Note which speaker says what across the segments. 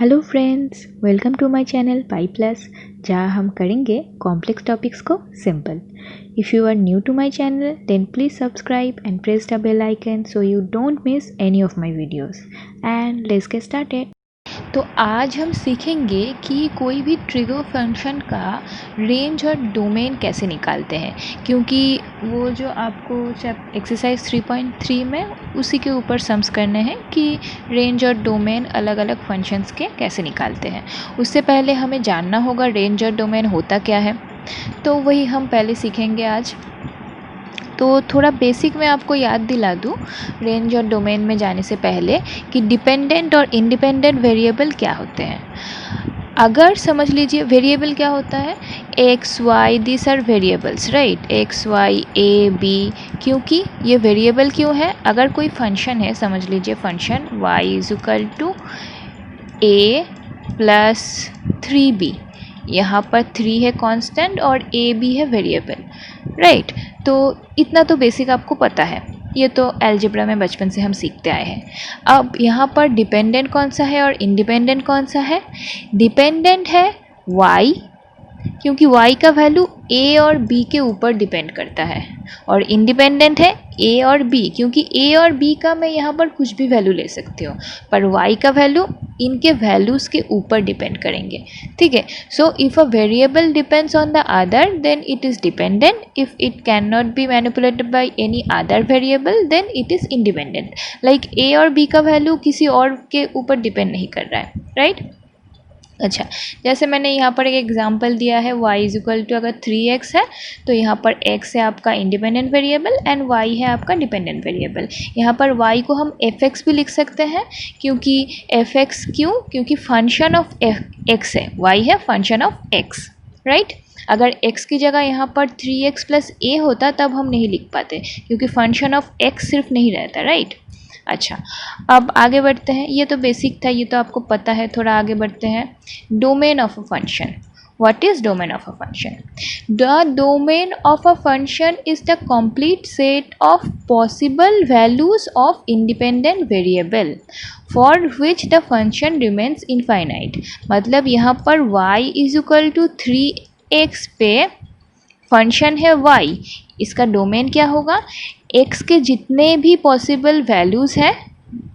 Speaker 1: Hello friends, welcome to my channel pi plus, जहाँ हम करेंगे कॉम्प्लेक्स टॉपिक्स को simple. If you are new to my channel then please subscribe and press the bell icon so you don't miss any of my videos and let's get started. तो आज हम सीखेंगे कि कोई भी ट्रिगर फंक्शन का range और domain कैसे निकालते हैं, क्योंकि वो जो आपको एक्सरसाइज 3.3 में उसी के ऊपर सम्स करने हैं कि रेंज और डोमेन अलग अलग फंक्शंस के कैसे निकालते हैं। उससे पहले हमें जानना होगा रेंज और डोमेन होता क्या है, तो वही हम पहले सीखेंगे आज। तो थोड़ा बेसिक मैं आपको याद दिला दूँ रेंज और डोमेन में जाने से पहले कि डिपेंडेंट और इंडिपेंडेंट वेरिएबल क्या होते हैं। अगर समझ लीजिए वेरिएबल क्या होता है, x y this are variables, right, x y a b. क्योंकि ये वेरिएबल क्यों है, अगर कोई फंक्शन है, समझ लीजिए function y is equal to a plus 3b, यहाँ पर 3 है कांस्टेंट और a भी है वेरिएबल, राइट। तो इतना तो बेसिक आपको पता है, ये तो अलजेब्रा में बचपन से हम सीखते आए हैं। अब यहाँ पर डिपेंडेंट कौन सा है और इंडिपेंडेंट कौन सा है। डिपेंडेंट है y, क्योंकि y का वैल्यू a और b के ऊपर डिपेंड करता है, और इंडिपेंडेंट है a और b, क्योंकि a और b का मैं यहाँ पर कुछ भी वैल्यू ले सकती हूँ, पर y का वैल्यू इनके वैल्यूज़ के ऊपर डिपेंड करेंगे, ठीक है। So if a variable depends on the other then it is dependent, if it can not be manipulated by any other variable then it is independent. Like a और b का value किसी और के ऊपर depend नहीं कर रहा है, राइट। अच्छा, जैसे मैंने यहाँ पर एक एग्जांपल दिया है, y इज इक्वल टू अगर 3x है तो यहाँ पर x है आपका इंडिपेंडेंट वेरिएबल एंड y है आपका डिपेंडेंट वेरिएबल। यहाँ पर y को हम fx भी लिख सकते हैं, क्योंकि fx क्योंकि फंक्शन ऑफ x है, y है फंक्शन ऑफ x, राइट। अगर x की जगह यहाँ पर 3x प्लस a होता तब हम नहीं लिख पाते, क्योंकि फंक्शन ऑफ x सिर्फ नहीं रहता, राइट। अच्छा, अब आगे बढ़ते हैं, ये तो बेसिक था, ये तो आपको पता है। थोड़ा आगे बढ़ते हैं, domain of a function. What is domain of a function? The domain of a function is the complete set of possible values of independent variable for which the function remains infinite। मतलब यहाँ पर y is equal to 3x पे function है y, इसका domain क्या होगा, x के जितने भी पॉसिबल वैल्यूज़ है,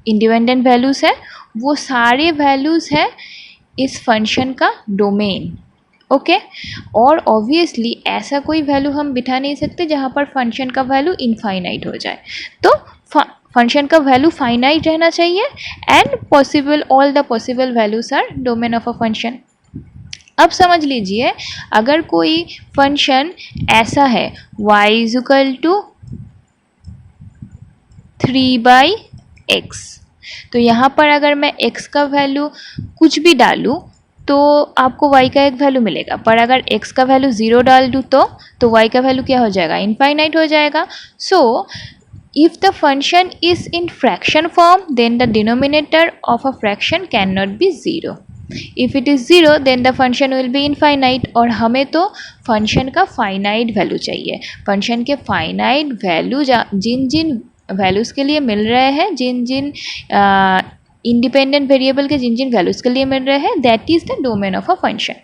Speaker 1: इंडिपेंडेंट वैल्यूज़ है, वो सारे वैल्यूज़ है इस फंक्शन का डोमेन, ओके। और ऑब्वियसली ऐसा कोई वैल्यू हम बिठा नहीं सकते जहाँ पर फंक्शन का वैल्यू इनफाइनाइट हो जाए, तो फंक्शन का वैल्यू फाइनाइट रहना चाहिए and possible all the possible values are domain of a function. अब समझ लीजिए अगर कोई फंक्शन ऐसा है y is equal to 3/x, तो यहाँ पर अगर मैं x का वैल्यू कुछ भी डालूँ तो आपको y का एक वैल्यू मिलेगा, पर अगर x का वैल्यू 0 डाल दूँ तो y का वैल्यू क्या हो जाएगा, इनफाइनाइट हो जाएगा। सो if the function is in fraction form then the denominator of a fraction cannot be 0। If it is 0 then the function will be infinite, और हमें तो फंक्शन का फाइनाइट वैल्यू चाहिए। फंक्शन के फाइनाइट वैल्यू जिन जिन values के लिए मिल रहे हैं, जिन जिन इंडिपेंडेंट वेरिएबल के जिन जिन वैल्यूज़ के लिए मिल रहे हैं, that is the domain of a function,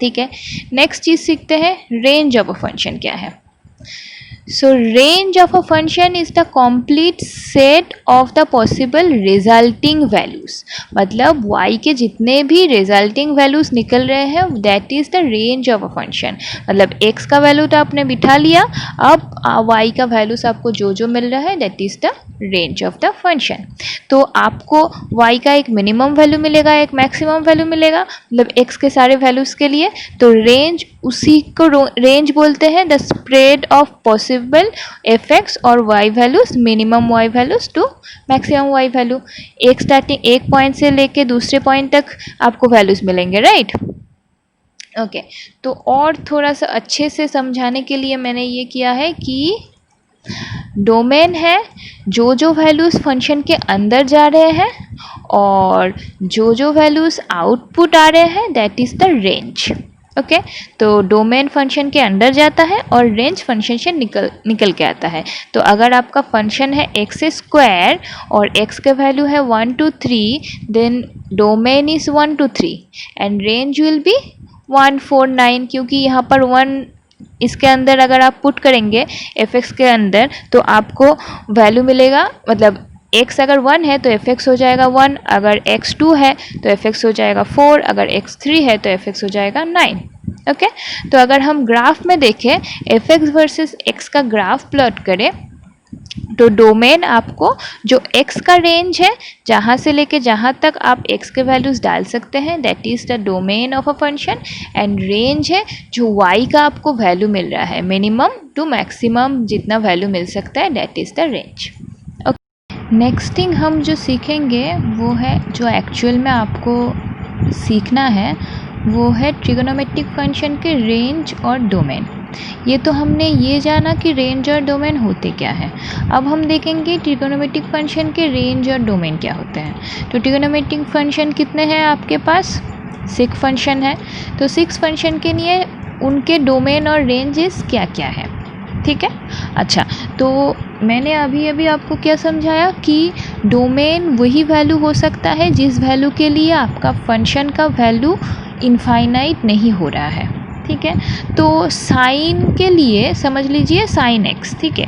Speaker 1: ठीक है। नेक्स्ट चीज़ सीखते हैं, रेंज ऑफ अ फंक्शन क्या है। So range of a function is the complete set of the possible resulting values। मतलब y के जितने भी resulting values निकल रहे हैं that is the range of a function। मतलब x का वैल्यू तो आपने बिठा लिया, अब y का वैल्यूज आपको जो जो मिल रहा है that is the range of the function। तो आपको y का एक मिनिमम वैल्यू मिलेगा, एक मैक्सिमम वैल्यू मिलेगा, मतलब x के सारे वैल्यूज़ के लिए। तो रेंज, उसी को रेंज बोलते हैं the spread of possible fx और y values, minimum y values to maximum y value. एक स्टार्टिंग एक पॉइंट से लेके दूसरे पॉइंट तक आपको वैल्यूज़ मिलेंगे, राइट, ओके। तो और थोड़ा सा अच्छे से समझाने के लिए मैंने ये किया है कि डोमेन है जो जो वैल्यूज़ फंक्शन के अंदर जा रहे हैं और जो जो वैल्यूज़ आउटपुट आ रहे हैं, that is the range, okay तो डोमेन फंक्शन के अंदर जाता है और रेंज फंक्शन से निकल के आता है। तो अगर आपका फंक्शन है एक्स स्क्वायर और एक्स का वैल्यू है 1 to 3, then domain is 1 to 3 and range will be 149, क्योंकि यहाँ पर 1 इसके अंदर अगर आप पुट करेंगे एफ एक्स के अंदर तो आपको वैल्यू मिलेगा, मतलब x अगर 1 है तो fx हो जाएगा 1, अगर x 2 है तो fx हो जाएगा 4, अगर x 3 है तो fx हो जाएगा 9। ओके तो अगर हम ग्राफ में देखें fx वर्सेस x का ग्राफ प्लॉट करें तो डोमेन आपको जो x का रेंज है जहाँ से लेके जहाँ तक आप x के वैल्यूज़ डाल सकते हैं, that is the domain of a function, and range है जो y का आपको वैल्यू मिल रहा है, मिनिमम टू मैक्सिमम जितना वैल्यू मिल सकता है, that is the range. Next thing हम जो सीखेंगे वो है, जो एक्चुअल में आपको सीखना है वो है ट्रिगोनोमेट्रिक फंक्शन के रेंज और डोमेन। ये तो हमने ये जाना कि रेंज और डोमेन होते क्या हैं। अब हम देखेंगे ट्रिगोनोमेट्रिक फंक्शन के रेंज और डोमेन क्या होते हैं। तो ट्रिगोनोमेट्रिक फंक्शन कितने हैं आपके पास? 6 फंक्शन है। तो 6 फंक्शन के लिए उनके डोमेन और रेंजेस क्या क्या है, ठीक है। अच्छा तो मैंने अभी आपको क्या समझाया कि डोमेन वही वैल्यू हो सकता है जिस वैल्यू के लिए आपका फंक्शन का वैल्यू इनफाइनाइट नहीं हो रहा है, ठीक है। तो साइन के लिए समझ लीजिए साइन एक्स, ठीक है,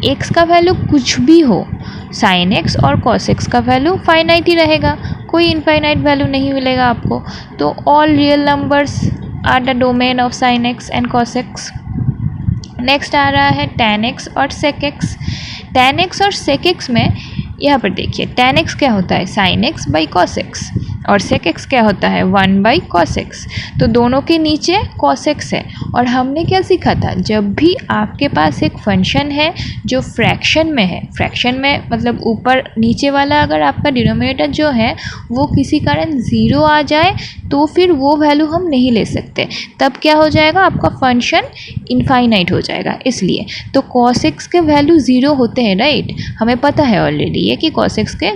Speaker 1: एक्स का वैल्यू कुछ भी हो, साइन एक्स और कॉस एक्स का वैल्यू फाइनाइट ही रहेगा, कोई इनफाइनाइट वैल्यू नहीं मिलेगा आपको। तो all real numbers are the domain of sine X and cos X. Next आ रहा है tan x और sec x। tan x और sec x में यहाँ पर देखिए tan x क्या होता है sin x by cos x और sec x क्या होता है 1 बाई cos x। तो दोनों के नीचे cos x है। और हमने क्या सीखा था, जब भी आपके पास एक फंक्शन है जो फ्रैक्शन में है, फ्रैक्शन में मतलब ऊपर नीचे वाला अगर आपका डिनोमिनेटर जो है वो किसी कारण 0 आ जाए तो फिर वो वैल्यू हम नहीं ले सकते, तब क्या हो जाएगा, आपका फंक्शन इनफाइनाइट हो जाएगा। इसलिए तो cos x के वैल्यू 0 होते हैं, राइट, हमें पता है ऑलरेडी ये कि cos x के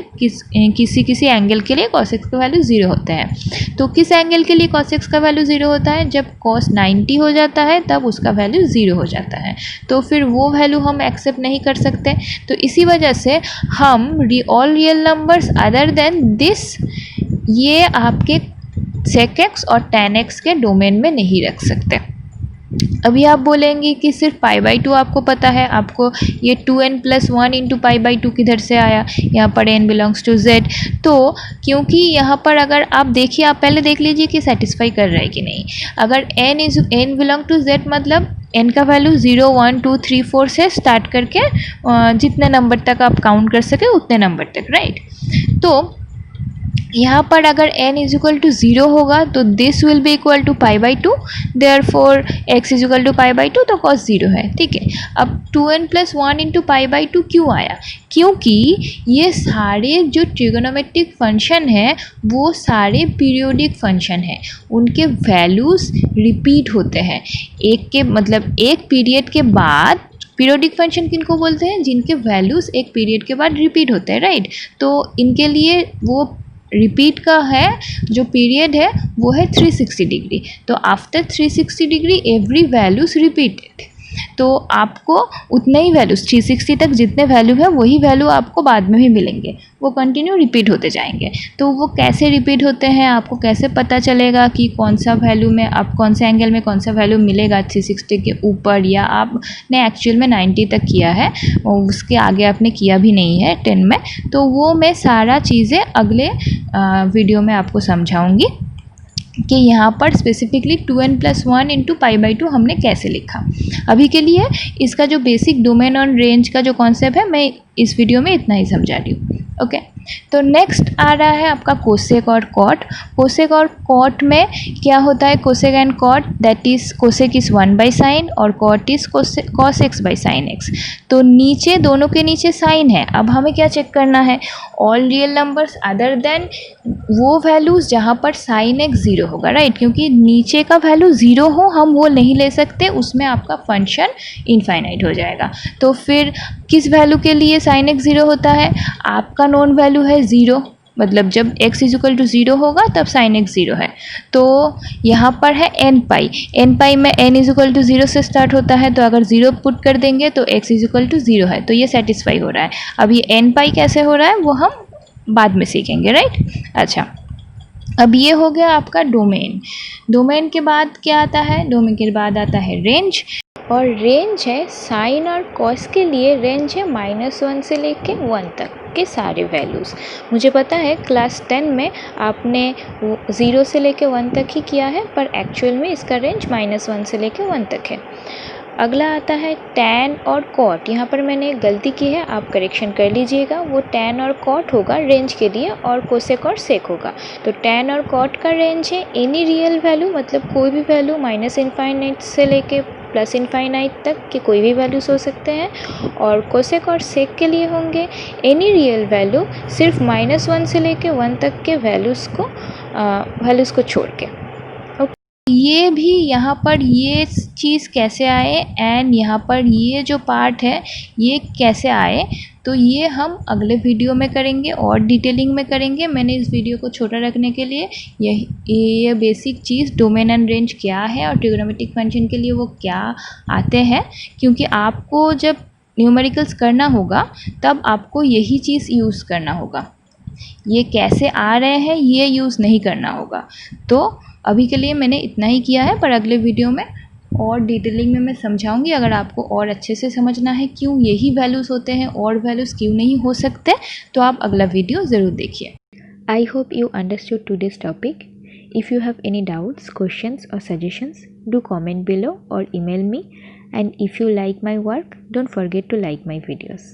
Speaker 1: किसी एंगल के लिए cos x का वैल्यू 0 होते हैं। तो किस एंगल के लिए cos x का वैल्यू 0 होता है, जब cos 90 हो जाता है तब उसका वैल्यू 0 हो जाता है, तो फिर वो वैल्यू हम एक्सेप्ट नहीं कर सकते। तो इसी वजह से हम all real numbers other than this ये आपके sec x और tan x के डोमेन में नहीं रख सकते। अभी आप बोलेंगे कि सिर्फ π/2 आपको पता है, आपको ये 2n + 1 × π/2 किधर से आया, यहाँ पर n बिलोंग्स टू z। तो क्योंकि यहाँ पर अगर आप देखिए, आप पहले देख लीजिए कि सेटिस्फाई कर रहा है कि नहीं। अगर n बिलोंग टू z मतलब n का वैल्यू 0 1 2 3 4 से स्टार्ट करके जितने नंबर तक आप काउंट कर सके उतने नंबर तक, राइट। तो यहाँ पर अगर n = 0 होगा तो this will be equal to π/2, therefore x = π/2, तो cos 0 है, ठीक है। अब 2n + 1 × π/2 क्यों आया, क्योंकि ये सारे जो ट्रिगोनोमेट्रिक फंक्शन हैं वो सारे पीरियोडिक फंक्शन हैं, उनके वैल्यूज़ रिपीट होते हैं एक के मतलब एक पीरियड के बाद। पीरियोडिक फंक्शन किनको बोलते हैं, जिनके वैल्यूज़ एक पीरियड के बाद रिपीट होते हैं, राइट। तो इनके लिए वो रिपीट का है जो पीरियड है वो है 360 डिग्री। तो after 360 degree every values repeated, तो आपको उतने ही वैल्यूज 360 तक जितने वैल्यू है वही वैल्यू आपको बाद में भी मिलेंगे, वो कंटिन्यू रिपीट होते जाएंगे। तो वो कैसे रिपीट होते हैं, आपको कैसे पता चलेगा कि कौन सा वैल्यू में आप कौन से एंगल में कौन सा वैल्यू मिलेगा 360 के ऊपर, या आपने एक्चुअल में 90 तक किया है और उसके आगे आपने किया भी नहीं है 10 में, तो वो मैं सारा चीज़ें अगले वीडियो में आपको समझाऊंगी कि यहाँ पर स्पेसिफिकली 2n + 1 × π/2 हमने कैसे लिखा। अभी के लिए इसका जो बेसिक डोमेन और रेंज का जो कॉन्सेप्ट है मैं इस वीडियो में इतना ही समझा रही हूँ, ओके। तो नेक्स्ट आ रहा है आपका कोसेक और कॉट। कोसेक और कॉट में क्या होता है, cosec and cot, that is cosec is 1/sin और cot is cos x/sin x। तो नीचे दोनों के नीचे साइन है। अब हमें क्या चेक करना है, all real numbers other than वो वैल्यूज़ जहाँ पर sin x 0 होगा, राइट, क्योंकि नीचे का वैल्यू 0 हो हम वो नहीं ले सकते, उसमें आपका फंक्शन इनफाइनाइट हो जाएगा। तो फिर किस वैल्यू के लिए sin x 0 होता है, आपका नॉन वैल्यू है 0, मतलब जब x इज इक्वल टू 0 होगा तब साइन x 0 है। तो यहाँ पर है n पाई, n पाई में n इज इक्वल टू 0 से स्टार्ट होता है, तो अगर 0 पुट कर देंगे तो x इज इक्वल टू 0 है, तो ये सेटिस्फाई हो रहा है। अब ये n पाई कैसे हो रहा है वो हम बाद में सीखेंगे, राइट। अच्छा, अब ये हो गया आपका डोमेन। डोमेन के बाद क्या आता है, डोमेन के बाद आता है रेंज, और रेंज है साइन और कॉस के लिए रेंज है -1 से लेके 1 तक के सारे वैल्यूज़। मुझे पता है क्लास 10 में आपने 0 से लेके 1 तक ही किया है, पर एक्चुअल में इसका रेंज -1 से लेके 1 तक है। अगला आता है टैन और कॉट। यहाँ पर मैंने एक गलती की है, आप करेक्शन कर लीजिएगा। वो टैन और कॉट होगा रेंज के लिए, और कोसेक और सेक होगा। तो टैन और कॉट का रेंज है एनी रियल वैल्यू, मतलब कोई भी वैल्यू -इनफाइनाइट से लेके +इनफाइनाइट तक के कोई भी वैल्यूज़ हो सकते हैं। और कोसेक और सेक के लिए होंगे एनी रियल वैल्यू, सिर्फ -1 से लेके 1 तक के वैल्यूज़ को छोड़ के। ये भी यहाँ पर ये चीज़ कैसे आए एंड यहाँ पर ये जो पार्ट है ये कैसे आए, तो ये हम अगले वीडियो में करेंगे और डिटेलिंग में करेंगे। मैंने इस वीडियो को छोटा रखने के लिए ये basic cheese domain and range क्या है और ट्रिग्नोमेट्रिक फंक्शन के लिए वो क्या आते हैं, क्योंकि आपको जब न्यूमेरिकल्स करना होगा तब आपको यही चीज़ यूज़ करना होगा। ये कैसे आ रहे हैं ये यूज़ नहीं करना होगा। तो अभी के लिए मैंने इतना ही किया है, पर अगले वीडियो में और डिटेलिंग में मैं समझाऊंगी। अगर आपको और अच्छे से समझना है क्यों यही वैल्यूज़ होते हैं और वैल्यूज़ क्यों नहीं हो सकते, तो आप अगला वीडियो ज़रूर देखिए। I hope you understood today's topic. If you have any doubts, questions और सजेशंस, डू कमेंट बिलो और email me. And if you like my work, don't forget to like my videos.